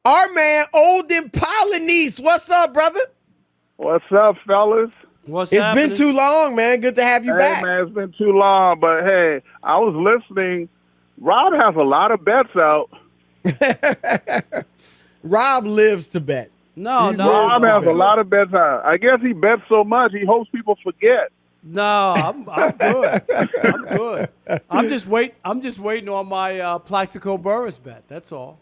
Our man, Olden Polynice. What's up, brother? What's up, fellas? What's It's been happening? too long, man. Good to have you Hey, back. man, it's been too long, but hey, I was listening. Rob has a lot of bets out. Rob lives to bet. No, He no, lives Rob to no. has bet. a lot of bets out. I guess he bets so much he hopes people forget. No, I'm good. I'm good. I'm just waiting on my Plaxico Burris bet. That's all.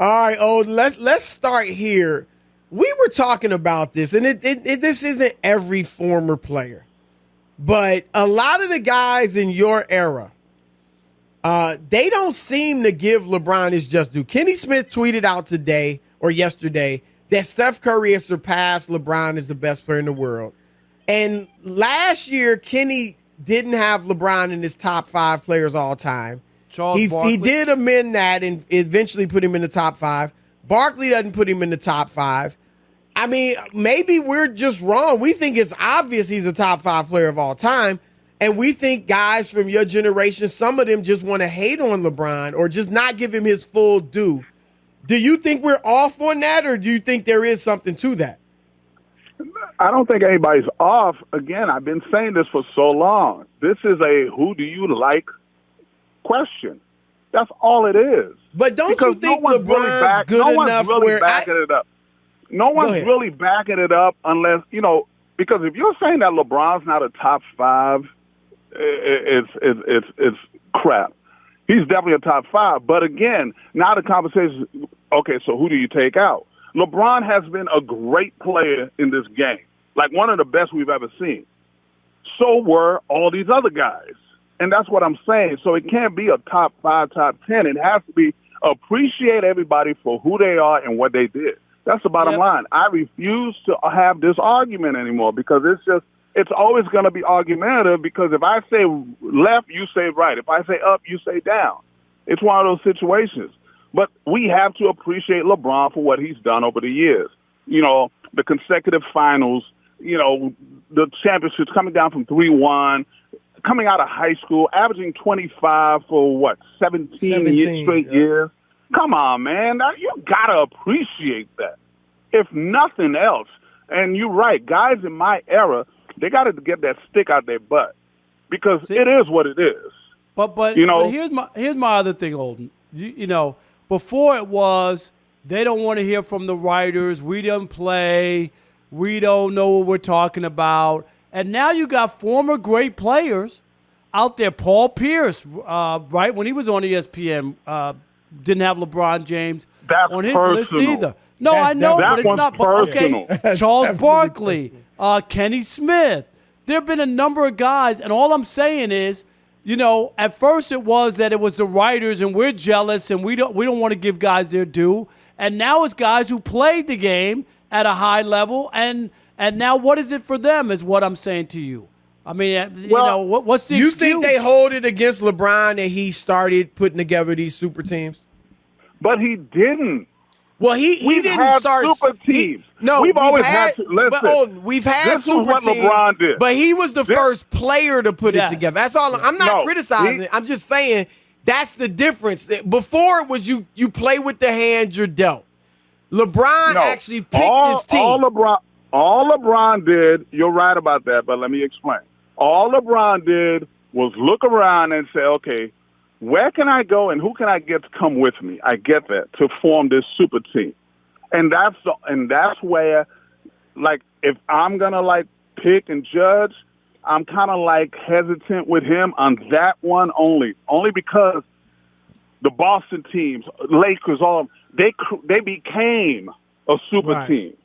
All right, Olden, let's start here. We were talking about this, and this isn't every former player, but a lot of the guys in your era, they don't seem to give LeBron his just due. Kenny Smith tweeted out today or yesterday that Steph Curry has surpassed LeBron as the best player in the world. And last year, Kenny didn't have LeBron in his top 5 players all time. Charles Barkley. He did amend that and eventually put him in the top 5. Barkley doesn't put him in the top 5. I mean, maybe we're just wrong. We think it's obvious he's a top 5 player of all time. And we think guys from your generation, some of them just want to hate on LeBron or just not give him his full due. Do you think we're off on that, or do you think there is something to that? I don't think anybody's off. Again, I've been saying this for so long. This is a who do you like question. That's all it is. But don't Because you think no one's LeBron's really good no one's enough really where backing it up. No one's ahead. really backing it up unless, because if you're saying that LeBron's not a top 5, it's crap. He's definitely a top 5. But again, now the conversation is, okay, so who do you take out? LeBron has been a great player in this game, like one of the best we've ever seen. So were all these other guys. And that's what I'm saying. So it can't be a top 5, top 10. It has to be appreciate everybody for who they are and what they did. That's the bottom line. I refuse to have this argument anymore because it's always going to be argumentative because if I say left, you say right. If I say up, you say down. It's one of those situations. But we have to appreciate LeBron for what he's done over the years. The consecutive finals, the championships coming down from 3-1, coming out of high school, averaging 25 for 17 straight years. Come on, man. You got to appreciate that. If nothing else, and you're right, guys in my era, they got to get that stick out their butt because it is what it is. But here's my other thing, Olden. Before it was they don't want to hear from the writers. We didn't play. We don't know what we're talking about. And now you got former great players out there. Paul Pierce, right when he was on ESPN, didn't have LeBron James on his list either. No, I know, but it's not. Personal. Okay, Charles Barkley, Kenny Smith. There have been a number of guys, and all I'm saying is, at first it was that it was the writers, and we're jealous, and we don't want to give guys their due. And now it's guys who played the game at a high level, and now what is it for them? Is what I'm saying to you. I mean, what's the excuse? You think they hold it against LeBron that he started putting together these super teams? But he didn't. Well, he didn't start super teams. we've always had to listen. We've had this super is what teams, LeBron did. but he was the first player to put it together. That's all. I'm not criticizing it. I'm just saying that's the difference. Before it was you play with the hand you're dealt. LeBron actually picked his team. All LeBron did, you're right about that, but let me explain. All LeBron did was look around and say, okay, where can I go and who can I get to come with me? I get that, to form this super team. And that's where, like, if I'm going to, pick and judge, I'm kind of, hesitant with him on that one only. Only because the Boston teams, Lakers, all they became a super team.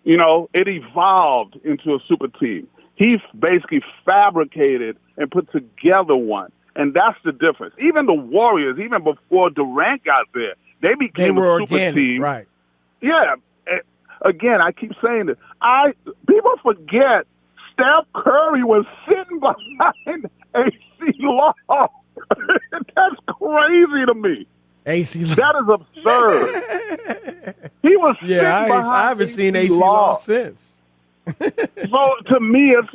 It evolved into a super team. He basically fabricated and put together one. And that's the difference. Even the Warriors, even before Durant got there, they became a super team. Right. Yeah. Again, I keep saying this. People forget Steph Curry was sitting behind AC Law. That's crazy to me. AC Law. That is absurd. He was sitting behind I haven't seen AC Law since. So to me, it's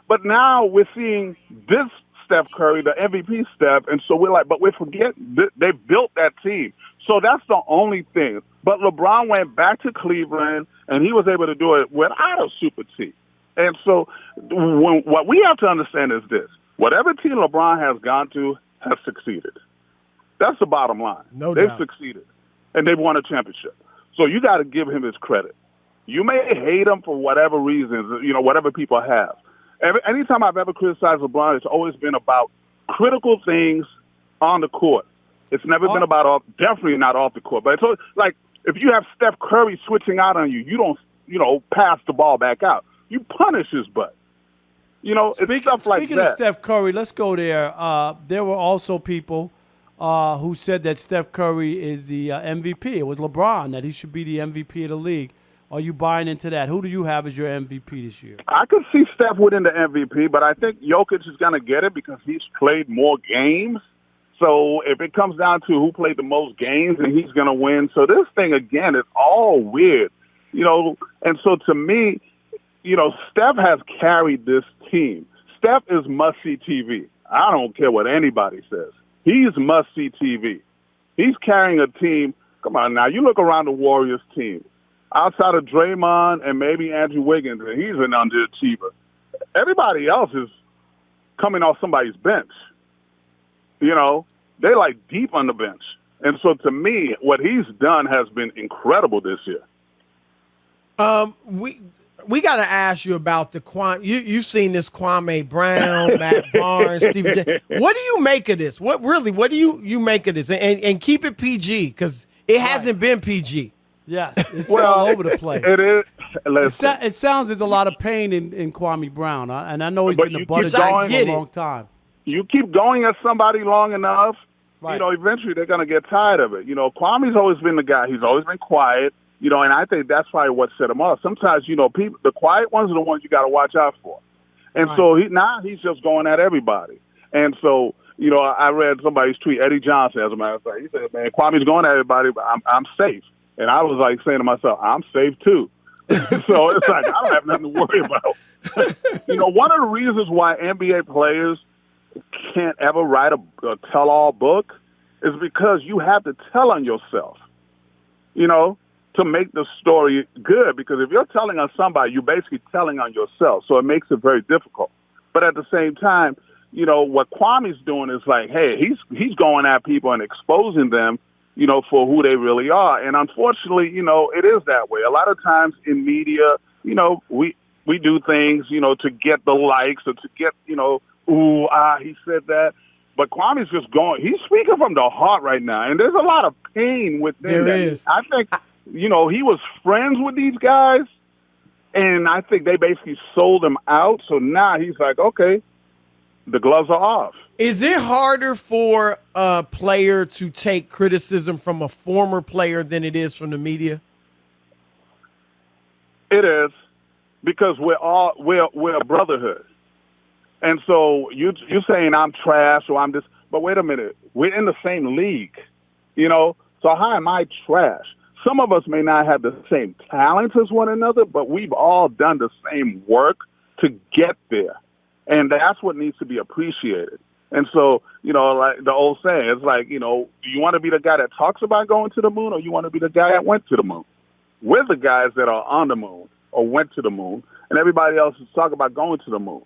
but now we're seeing this Steph Curry, the MVP Steph, and so we're but we forget they built that team. So that's the only thing. But LeBron went back to Cleveland, and he was able to do it without a super team. And so what we have to understand is this. Whatever team LeBron has gone to has succeeded. That's the bottom line. They've succeeded, and they've won a championship. So you got to give him his credit. You may hate him for whatever reasons, whatever people have. Anytime I've ever criticized LeBron, it's always been about critical things on the court. It's never been about definitely not off the court. But it's always, like, if you have Steph Curry switching out on you, you don't, pass the ball back out. You punish his butt. It's stuff like that. Speaking of Steph Curry, let's go there. There were also people who said that Steph Curry is the MVP. It was LeBron, that he should be the MVP of the league. Are you buying into that? Who do you have as your MVP this year? I could see Steph winning the MVP, but I think Jokic is going to get it because he's played more games. So if it comes down to who played the most games, then he's going to win. So this thing, again, is all weird, And so to me, Steph has carried this team. Steph is must-see TV. I don't care what anybody says. He's must-see TV. He's carrying a team. Come on now, you look around the Warriors team. Outside of Draymond and maybe Andrew Wiggins, and he's an underachiever. Everybody else is coming off somebody's bench. They're like deep on the bench. And so to me, what he's done has been incredible this year. We got to ask you about the you've seen this Kwame Brown, Matt Barnes, Stephen James. What do you make of this? What do you make of this? And keep it PG because it hasn't been PG. Yes, it's all over the place. It is. It sounds there's a lot of pain in Kwame Brown, and I know he's been the butt of jokes for a long time. You keep going at somebody long enough, eventually they're going to get tired of it. Kwame's always been the guy. He's always been quiet, and I think that's probably what set him off. Sometimes, people, the quiet ones are the ones you got to watch out for. And so now he's just going at everybody. And so, I read somebody's tweet, Eddie Johnson, as a matter of fact. He said, man, Kwame's going at everybody, but I'm safe. And I was like saying to myself, I'm safe too. So it's like, I don't have nothing to worry about. One of the reasons why NBA players can't ever write a tell-all book is because you have to tell on yourself, to make the story good. Because if you're telling on somebody, you're basically telling on yourself. So it makes it very difficult. But at the same time, what Kwame's doing is like, hey, he's going at people and exposing them, for who they really are. And unfortunately, it is that way. A lot of times in media, we do things, to get the likes or to get, he said that. But Kwame's just he's speaking from the heart right now. And there's a lot of pain within that. Is. I think, he was friends with these guys. And I think they basically sold him out. So now he's like, okay, the gloves are off. Is it harder for a player to take criticism from a former player than it is from the media? It is, because we're a brotherhood. And so you're saying I'm trash or I'm this, but wait a minute, we're in the same league, So how am I trash? Some of us may not have the same talents as one another, but we've all done the same work to get there. And that's what needs to be appreciated. And so, like the old saying, it's like, do you want to be the guy that talks about going to the moon, or you want to be the guy that went to the moon? We're the guys that are on the moon or went to the moon, and everybody else is talking about going to the moon.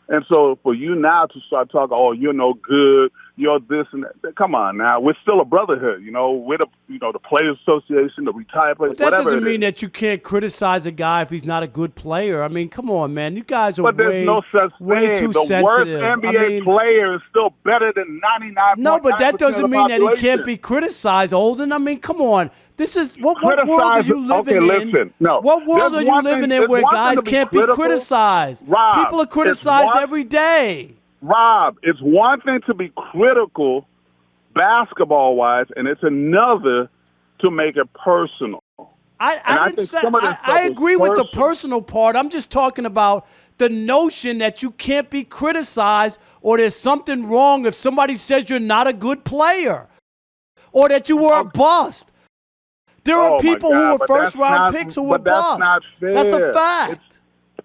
And so for you now to start talking, oh, you're no good, you're this and that. Come on now. We're still a brotherhood, We're the Players Association, the retired players, but that doesn't mean that you can't criticize a guy if he's not a good player. I mean, come on, man. You guys are way too sensitive. The worst NBA player is still better than 99%. No, but that doesn't mean that he can't be criticized, Olden. I mean, come on. This is what world are you living in? Listen, no. What world are you living in where guys can't be criticized? Rob, people are criticized every day. Rob, it's one thing to be critical basketball-wise, and it's another to make it personal. I agree with the personal part. I'm just talking about the notion that you can't be criticized or there's something wrong if somebody says you're not a good player or that you were a bust. There are people who were first-round picks who were busts. That's not fair. That's a fact.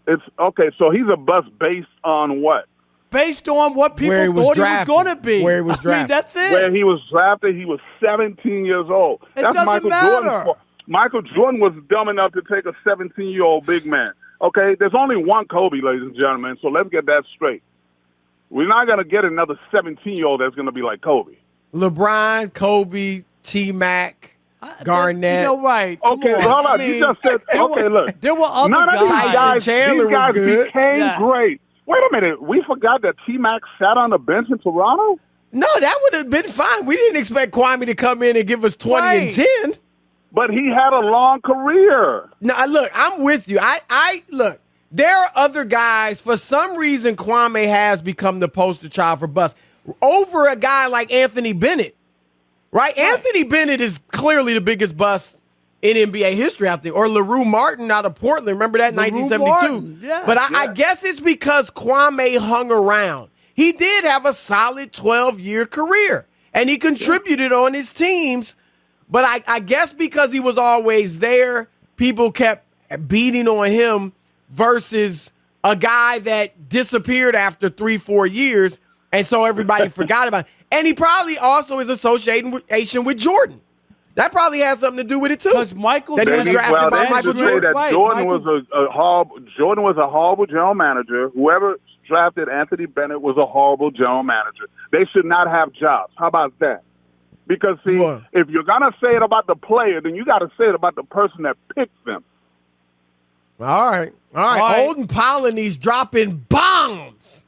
It's okay. So he's a bust based on what? based on what people Where he was thought drafted. he was going to be. Where he was I mean, drafted. that's it. Where he was drafted, he was 17 years old. It That's doesn't Michael matter. Jordan's fault. Michael Jordan was dumb enough to take a 17-year-old big man. Okay, there's only one Kobe, ladies and gentlemen, so let's get that straight. We're not going to get another 17-year-old that's going to be like Kobe. LeBron, Kobe, T-Mac, Garnett. You know, right. Okay, Come on. hold I on. mean, You just said, okay, look. There were other None of these guys. guys, Chandler these guys was good. became Yes. great. Wait a minute. We forgot that T-Mac sat on the bench in Toronto? No, that would have been fine. We didn't expect Kwame to come in and give us 20 and 10. But he had a long career. No, look, I'm with you. I look, there are other guys. For some reason, Kwame has become the poster child for bust over a guy like Anthony Bennett, right? Anthony Bennett is clearly the biggest bust in NBA history out there. Or LaRue Martin out of Portland. Remember that in LaRue 1972? Martin, yeah. But I guess it's because Kwame hung around. He did have a solid 12-year career, and he contributed on his teams. But I guess because he was always there, people kept beating on him versus a guy that disappeared after 3-4 years, and so everybody forgot about him. And he probably also is association with Jordan. That probably has something to do with it too. Because Michael That he was drafted by Michael Jordan. That Jordan was a horrible general manager. Whoever drafted Anthony Bennett was a horrible general manager. They should not have jobs. How about that? Because, see, if you're going to say it about the player, then you got to say it about the person that picked them. All right. Olden Polynice dropping bombs.